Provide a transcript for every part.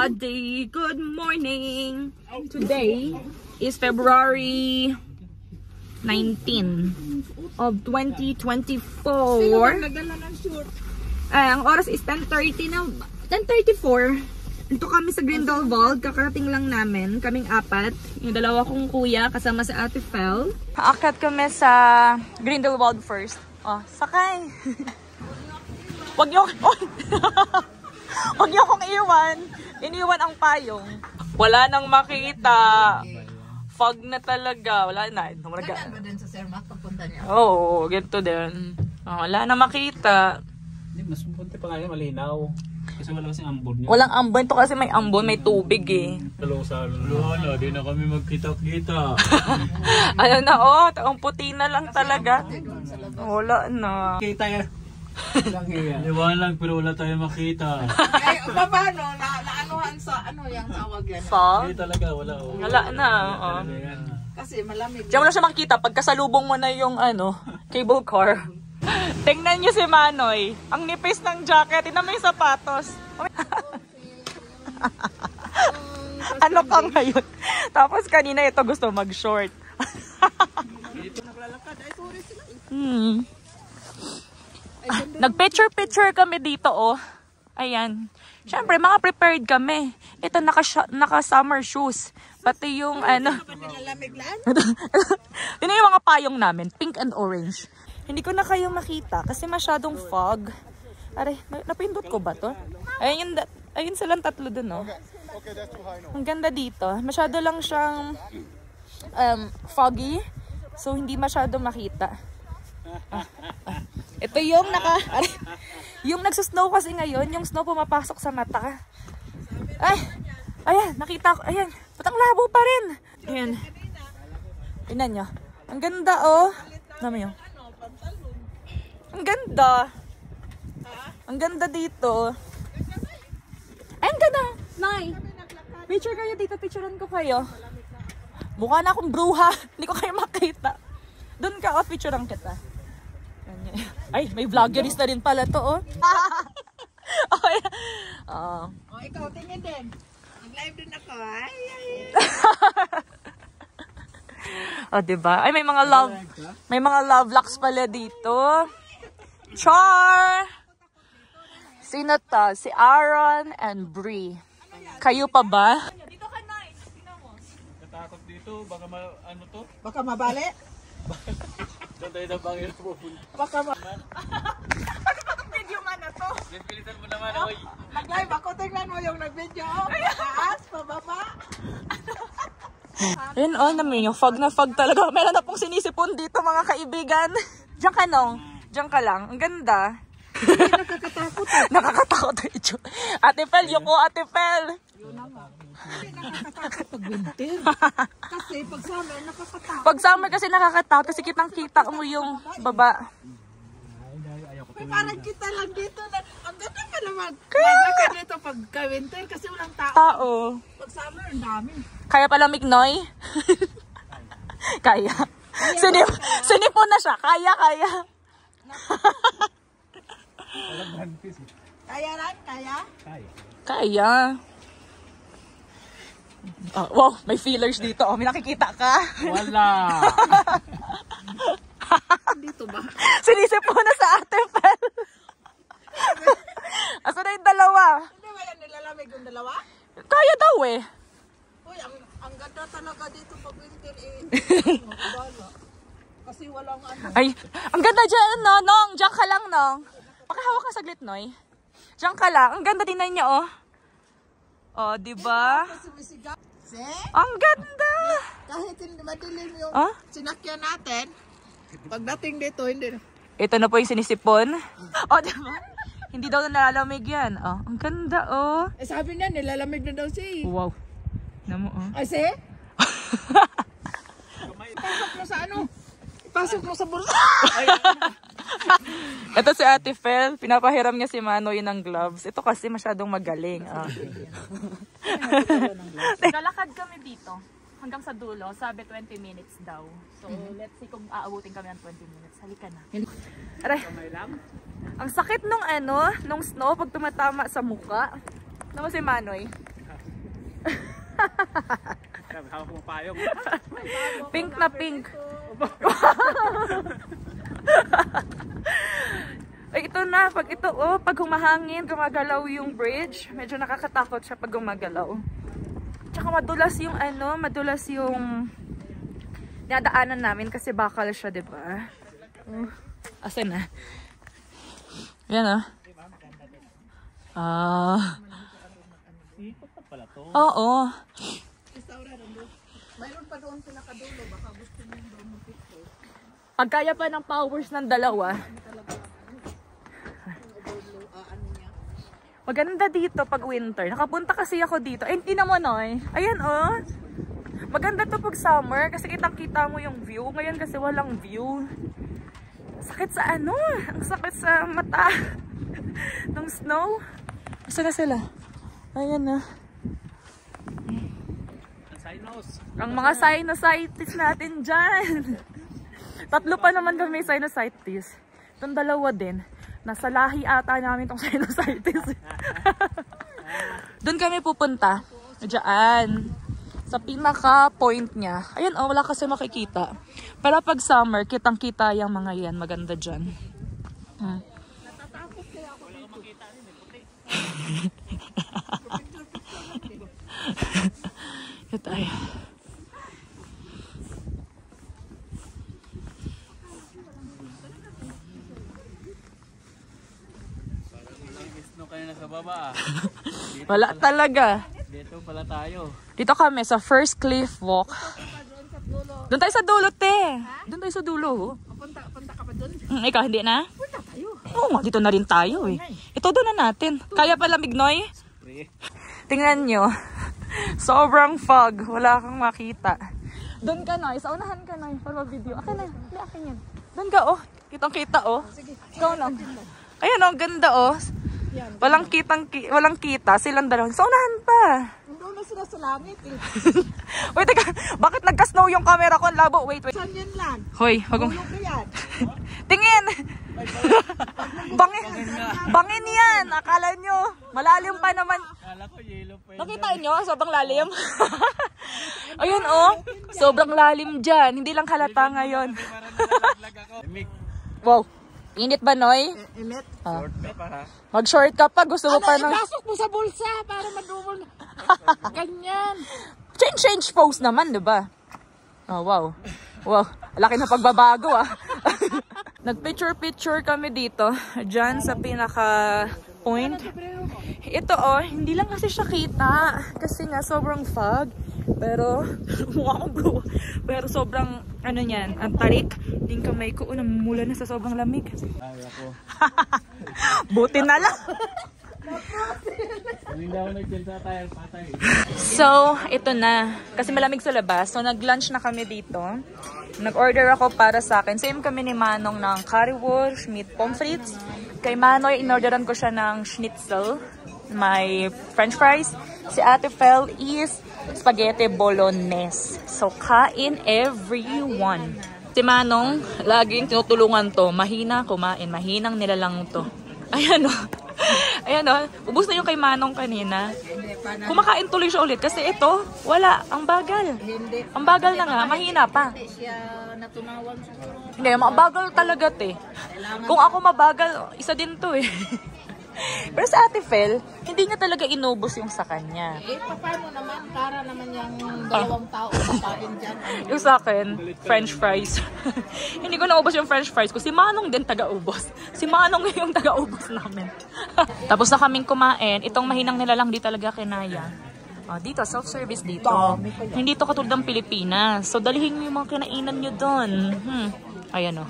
everybody! Good morning! Today is February 19 of 2024. Ang oras is 10:30 na. 10:34. Ito kami sa Grindelwald. Kakarating lang namin. Kaming apat. Yung dalawa kong kuya kasama si Ate Fel. Aakyat kami sa Grindelwald first. Oh, sakay! Wag niyo akong iwan. Iniwan ang payong. Wala nang makita. Fog na talaga. Wala na. Kailan ba din sa Cermak papunta niya? Oo, ganito din. Wala na makita. Hindi, mas punti pa ngayon, malinaw. Kasi wala kasing ambon niya. Walang ambon. Ito kasi may ambon, may tubig eh. Wala, di na kami magkita-kita. Ano na ang puti na lang talaga. Wala na. Kita yan. Liwanag pero wala tayong makita. Ay, paano? Naanuhan sa ano yung tawag yan? Fog? Hindi talaga, wala. Wala na. Kasi malamig. Diyan mo na siya makita pag kasalubong mo na yung cable car. Tingnan niyo si Manoy. Ang nipis ng jacket. Tingnan mo yung sapatos. Ano ka ngayon? Tapos kanina ito gusto mag-short. Nag-picture kami dito Ayan. Siyempre, mga prepared kami. Ito naka-summer shoes. Pati yung Yun yung mga payong namin. Pink and orange. Hindi ko na kayo makita kasi masyadong fog. Aray, napindot ko ba to? Ayun silang tatlo dun Ang ganda dito. Masyado lang siyang foggy. So, hindi masyado makita. Ito yung yung nagsusnow kasi ngayon, yung snow pumapasok sa mata. Ay, ayan, nakita ko, ayan, patang labo pa rin. Ayan. Tingnan nyo. Ang ganda Naman yun. Ang ganda. Ang ganda dito. Ay, ang ganda. Nay. Picture kayo dito, picturean ko kayo. Mukha na akong bruha. Hindi ko kayo makita. Doon ka, picturean kita. Ay, may vloggerist na rin pala to, Ikaw, tingin din. Nag-live din ako, diba? Ay, may mga love locks pala dito. Char! Sino to? Si Aaron and Bree. Kayo pa ba? Dito ka na, Natakot dito, baka to? Baka mabali? Saan tayo na bangin na pupunta? Baka Ano ba itong video man na to? Pilitan mo naman, oy. Nag-live ako, tingnan mo yung nag-video. Taas, pababa. Ayun, namin yung fog na fog talaga. Meron na pong sinisipon dito, mga kaibigan. Diyan ka, Nong. Diyan ka lang. Ang ganda. Hindi nakakatakot. Nakakatakot ito. Ate Fel, yuko, Ate Fel. Hindi nakakatakot pag winter. Kasi pag summer, nakakatakot. Pag summer kasi nakakatakot kasi kitang-kita mo yung baba. May parang kita lang dito. Ang ganda pa naman. Maglakad dito pag winter kasi walang tao. Pag summer, ang dami. Kaya pala Mignoy? Kaya. Sinipon na siya. Kaya. Kaya rin, kaya? Kaya. Wow, may feelers dito. May nakikita ka? Wala. Dito ba? Sinisipon na sa Ate Fel. Asa na yung dalawa? Hindi ba yan nilalamig yung dalawa? Kaya daw Uy, ang ganda talaga dito pag winter Kasi walang Ay, ang ganda dyan, Nong. Diyan ka lang, Nong. Pakihawak ka saglit, Noy. Diyan ka lang. Ang ganda din na niya, diba? Ang ganda! Kahit hindi madilim yung sinakyan natin, pagdating dito, hindi na. Ito na po yung sinisipon. Diba? Hindi daw nalalamig yan. Ang ganda, Sabi niya, nilalamig na daw siya. Wow. Namo, Ay, siya? Ipasok mo sa Ipasok mo sa bulsa. Ito si Ate Fel. Pinapahiram niya si Manoy ng gloves. Ito kasi masyadong magaling. Lalakad kami dito. Hanggang sa dulo. Sabi 20 minutes daw. So, let's see kung aabutin kami ng 20 minutes. Halika na. Aray. Ang sakit nung snow pag tumatama sa muka. Ano si Manoy? Hawak mo payong. Pink na pink. Ay, ito na. Pag ito, oh, pag humahangin, gumagalaw yung bridge. Medyo nakakatakot siya pag gumagalaw. Tsaka madulas yung ano, madulas yung nadaanan namin kasi bakal siya, diba? Asan na? Yan, oo. Mayroon pa doon pinakadulo, baka gusto niyo doon mo picture. Pagkaya pa ng powers ng dalawa. Maganda dito pag winter. Nakapunta kasi ako dito. Eh, hindi naman ayan oh. Maganda to pag summer kasi kitang-kita mo yung view. Ngayon kasi walang view. Sakit sa ano? Ang sakit sa mata. Ng snow. Saan na sila? Ayan na. Ang mga sinusitis natin dyan. 3 pa naman kami sinusitis. Itong 2 din. Nasa lahi ata namin itong sinusitis. Doon kami pupunta. Diyan. Sa pinaka-point niya. Ayan oh, wala kasi makikita. Pero pag summer, kitang-kita yung mga yan. Maganda dyan. Ito tayo. Sa baba Wala talaga. Dito pala tayo. Dito kami sa first cliff walk. Doon tayo sa dulo, te. Doon tayo sa dulo. Punta ka pa doon? Ikaw, hindi na? Punta tayo. Oo, dito na rin tayo eh. Ito doon na natin. Kaya pala, Mignoy? Tingnan nyo. Sobrang fog. Wala kang makita. Doon ka, Noy. Sa unahan ka, Noy. Para video. Akin na. Hindi, akin yan. Doon ka, oh. Kitang-kita, oh. Ikaw lang. Ayun, oh. Ganda, oh. Walang kita. Silang dalawa. Sa unahan pa. Doon na sila sa langit eh. Wait, teka. Bakit nagka-snow yung camera ko? Ang labo. Wait. Saan yan lang? Hoy, Hulog na yan. tingin! Bangin yan! Akala nyo. Malalim pa naman. Akala ko yellow pa yun. Nakita nyo? Sobrang lalim. Ayun oh. Sobrang lalim dyan. Hindi lang halata ngayon. Wow. Init ba, Noy? Init. Short ka pa ha? Mag-short ka pa. Gusto mo pa ng... Ipasok mo sa bulsa para madumol. Ganyan. Change pose naman, diba? Oh, wow. Wow. Laki na pagbabago ah. Nag-picture kami dito. Diyan sa pinaka-point. Ito oh, hindi lang kasi siya kita. Kasi nga sobrang fog. Pero, mukha akong bro. Pero sobrang, ano yan, ang tarik. Yung kamay ko, namumula na sa sobrang lamig. Ay, ako. Buti na lang. Hindi ako nagpinta tayo, patay. So, ito na. Kasi malamig sa labas. So, nag-lunch na kami dito. Nag-order ako para sa akin. Same kami ni Manong ng currywurst, meat pommes frites. Kay Manoy, in-orderan ko siya ng schnitzel. May french fries. Si Ate Fel is spaghetti bolognese. So, kain everyone. Si Manong, laging tinutulungan to. Mahina kumain. Mahinang nilalang to. Ayan o. Ayan o. Ubus na yung kay Manong kanina. Kumakain tuloy siya ulit. Kasi ito, wala. Ang bagal. Ang bagal na nga. Mahina pa. Hindi, mabagal talaga te. Kung ako mabagal, isa din to eh. Pero sa Ate Fel, hindi niya talaga inubos yung sa kanya. Eh, paano naman? Para naman yung 2 tao kakain dyan. Yung sa akin, french fries. Hindi ko naubos yung french fries ko. Si Manong din taga-ubos. Si Manong yung taga-ubos namin. Tapos na kaming kumain. Itong mahinang nilalang di talaga kinaya. Dito, self-service dito. Hindi to katulad ng Pilipinas. So, dalihin mo yung mga kinainan nyo doon. Ayan o.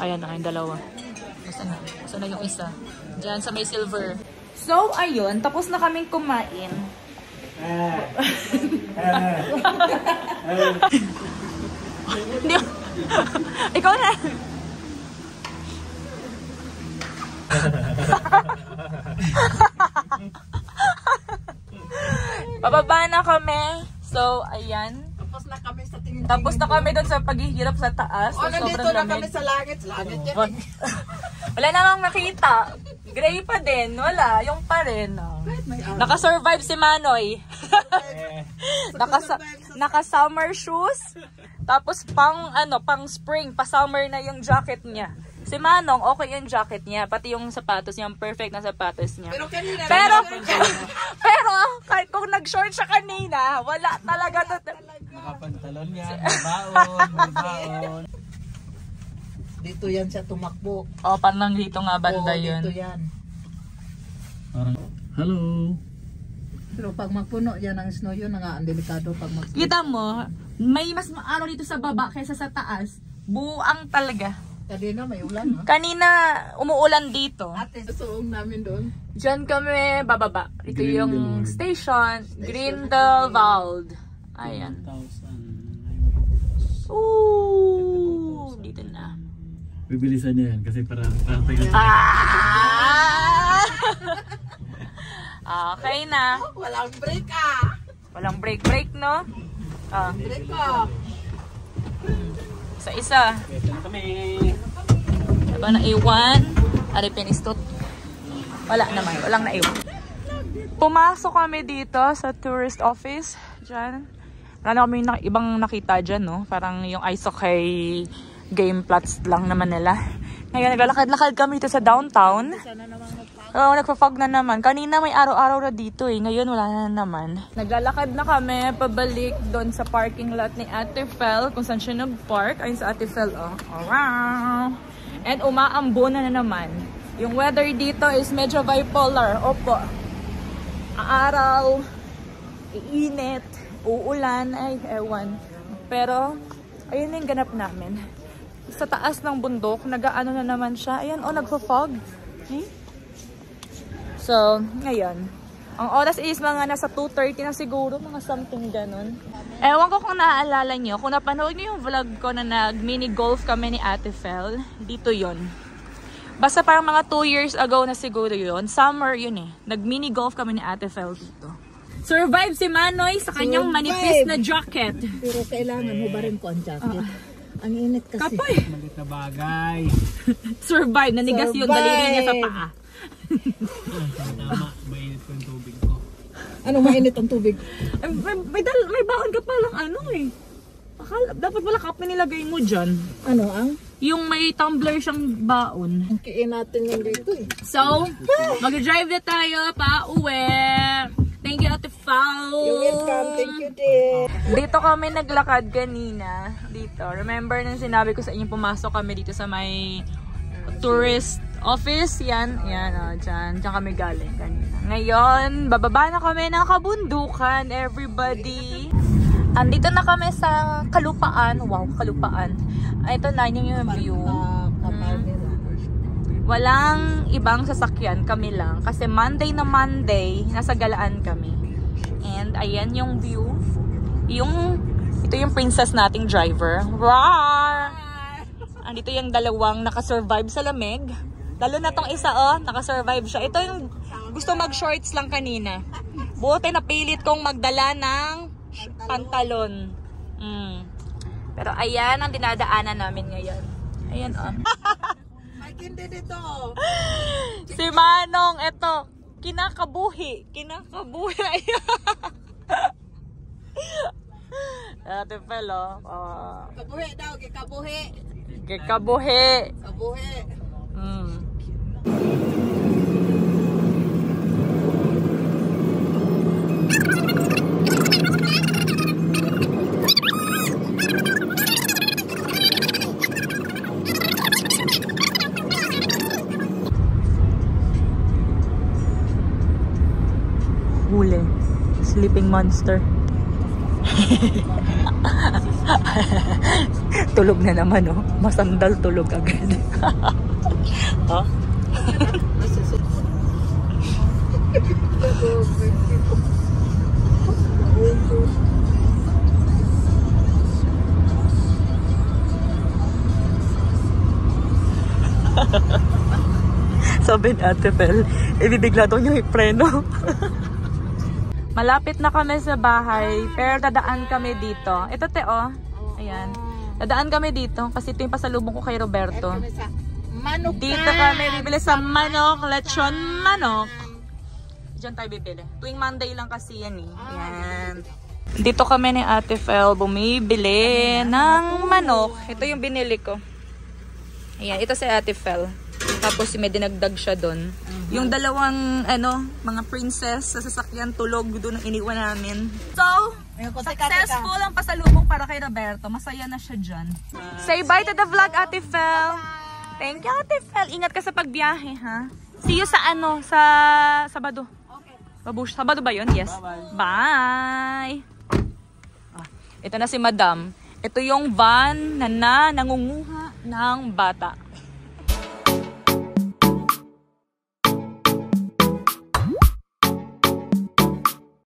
Ayan na, yung dalawa. Saan na yung isa? Diyan sa may silver. So, ayun. Tapos na kaming kumain. Ikaw na. Pababa na kami. So, ayan. Tapos na kami sa tingin. Tapos na kami doon sa paghihirap sa taas. Nandito na kami sa langit. Langit yan. Wala namang nakita. Gray pa din. Wala. Yung pa rin. Naka-survive si Manoy. Naka-summer shoes. Tapos pang spring, pa-summer na yung jacket niya. Si Manong, okay yung jacket niya. Pati yung sapatos niya, perfect na sapatos niya. Pero kahit kung nag-short siya kanina, wala talaga. Nakapantalon yan, may baon. Dito yan siya tumakbo. Oh, parang dito nga banda yun. Dito yan. Hello. Pero pag magpuno yan ang snow yun, ang delikado pag mag-snow. Kita mo, may mas maaraw dito sa baba kaysa sa taas. Buang talaga. Kanina may ulan, ha? Kanina, umuulan dito. Ate, suong namin doon. Diyan kami bababa. Ito yung station, Grindelwald. Ayan. 1,000. Ooh, dito na. Bibilisan niya yan kasi parang tayo. Okay na. Walang break, Walang break, no? Break, Isa-isa. Kami. Aba na iwan. Ari pinistot. Wala naman. Walang naiwan. Pumasok kami dito sa tourist office. Diyan. Wala na kami ibang nakita dyan, no? Parang yung ice hockey game plots lang naman nila. Ngayon, naglalakad-lakad kami dito sa downtown. Oo, nagpa-fog na naman. Kanina may araw-araw na dito eh. Ngayon wala na naman. Naglalakad na kami pabalik doon sa parking lot ni Ate Fel. Kung saan siya nag-park. Ayun sa Ate Fel, oh. Wow! And umaambo na naman. Yung weather dito is medyo bipolar. Opo. Araw, iinit, uulan, ay ewan. Pero, ayun yung ganap namin. Sa taas ng bundok, nag-aano na naman siya. Ayan, oh, nagpo-fog. Okay? So, ngayon. Ang oras is mga nasa 2:30 na siguro, mga something ganun. Ewan ko kung naaalala nyo, kung napanood nyo yung vlog ko na nag-mini golf kami ni Ate Fel, dito yon. Basta parang mga 2 years ago na siguro yon. Summer yun eh. Nag-mini golf kami ni Ate Fel dito. Survive si Manoy sa kanyang manipis na jacket. Pero kailangan hubarin ko ang jacket. Ang init kasi. Kapoy! Malit na bagay. Survive! Nanigas yung daliri niya sa paa. Tama, mainit ko yung tubig ko. Anong mainit ang tubig? Ay, may baon ka palang ano eh. Dapat wala kape nilagay mo dyan. Ano ang? Yung may tumbler siyang baon. Ang kiin natin yung dito eh. So, mag-drive na tayo pa uwi. Thank you, Ate Fel. You're welcome. Thank you, dear. Dito kami naglakad kanina. Dito. Remember nung sinabi ko sa inyo, pumasok kami dito sa may tourist office. Yan. Yan, oh, dyan. Dyan kami galing kanina. Ngayon, bababa na kami ng kabundukan, everybody. Andito na kami sa Kalupaan. Wow, Kalupaan. Ito na yung view. Walang ibang sasakyan, kami lang. Kasi Monday na Monday, nasa Galaan kami. And ayan yung view. Ito yung princess nating driver. Rawr! Andito yung dalawang nakasurvive sa lamig. Lalo na tong isa, oh, nakasurvive siya. Ito yung gusto mag-shorts lang kanina. Buti napilit kong magdala ng pantalon. Pero ayan ang dinadaanan namin ngayon. Ayan, oh. Hindi dito. Si Manong, eto, kinakabuhi. Kinakabuhi. Ate Fel, oh. Kabuhi daw, kikabuhi. Kikabuhi. Kabuhi. Huli. Sleeping monster. Tulog na naman, oh. Masandal tulog agad. Huh? Sabi ni Ate Fel, ibibigla daw niyo ipreno. Malapit na kami sa bahay, pero dadaan kami dito. Ito, te, oh. Ayan. Dadaan kami dito kasi ito yung pasalubong ko kay Roberto. Manok. Dito kami bibili sa manok, lechon manok. Diyan tayo bibili. Tuwing Monday lang kasi yan eh. Yan. Dito kami ni Ate Fel bumibili ng manok. Ito yung binili ko. Ayan, ito si Ate Fel. Tapos may dinagdag siya doon. Yung dalawang mga princess sa sasakyan tulog doon ang iniwan namin. So, successful ang pasalubong para kay Roberto. Masaya na siya dyan. Say bye to the vlog, Ate Fel. Thank you, Ate Fel. Ingat ka sa pagbiyahe, ha? See you sa sa Sabado. Okay. Sabado ba yun? Yes. Bye. Ito na si Madam. Ito yung van na nangunguha ng bata.